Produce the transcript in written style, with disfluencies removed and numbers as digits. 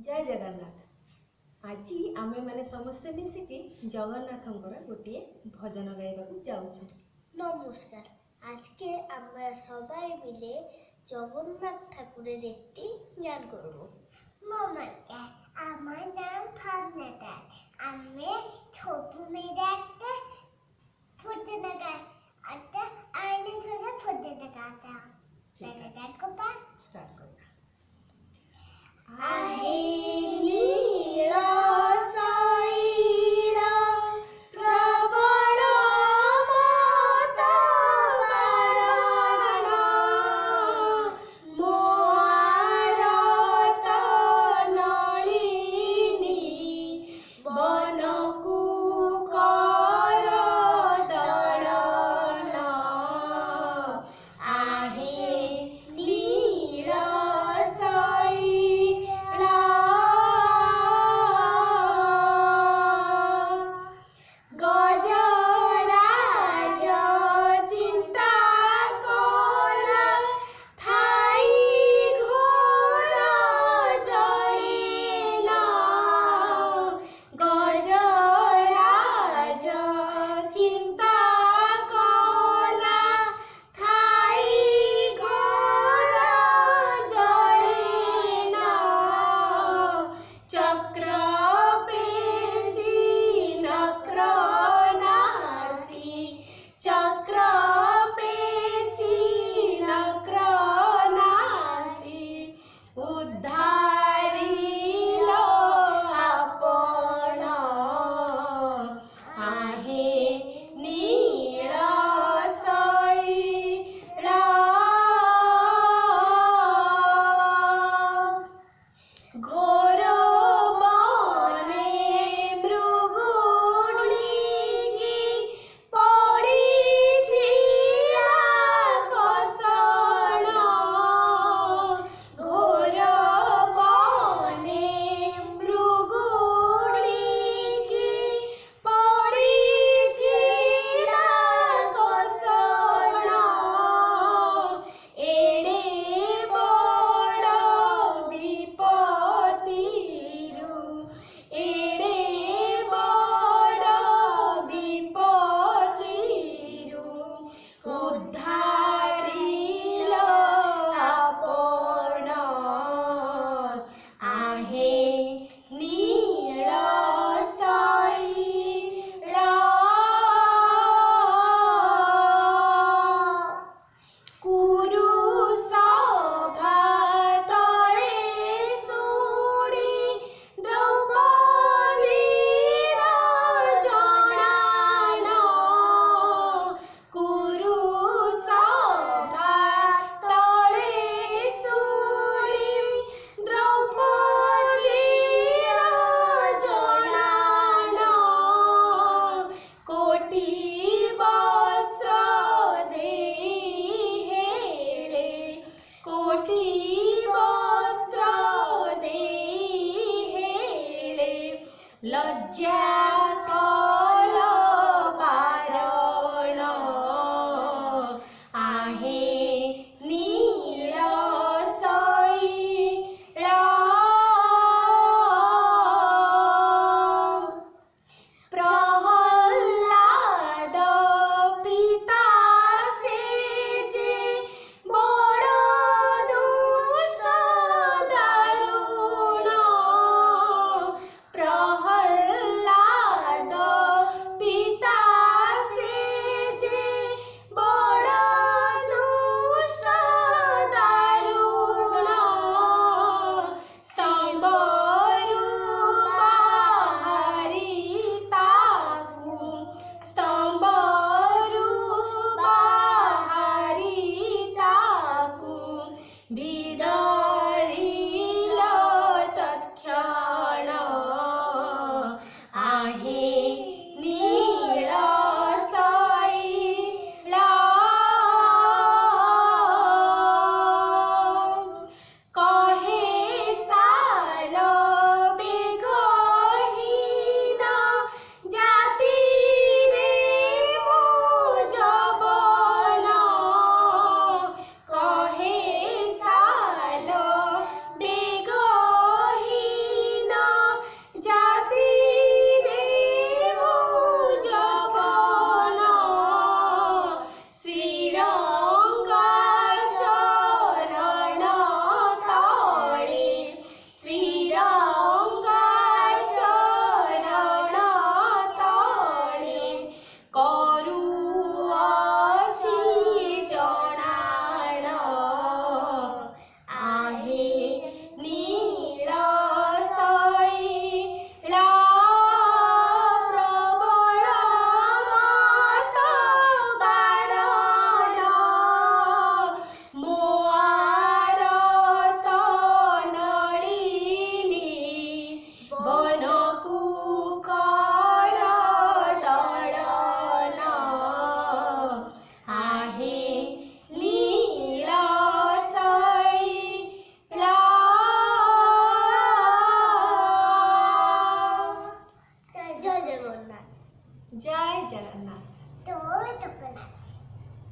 जय जगन्नाथ। आज आम मैंने समस्ते मिसिकी जगन्नाथंकर गोटे भजन गाइबा जाऊँ। नमस्कार। आज के আমরা সবাই মিলে জগন্নাথ ঠাকুরের একটি গান করব। নমস্কার, আমার নাম ভাবনা দাস। আমি ছোট মেয়ের একটা ভজন গাই। একটা আইনে ধরে ভজন গাতা। তাহলে দেখো পা स्टार्ट करना। आहे लज्जा कल पारण आहे नील शैल प्रहल्लाद पिता से जे बड़ दुष्ट दारुण प्रहल्लाद জগন্নাথ। জয় জগন্নাথ।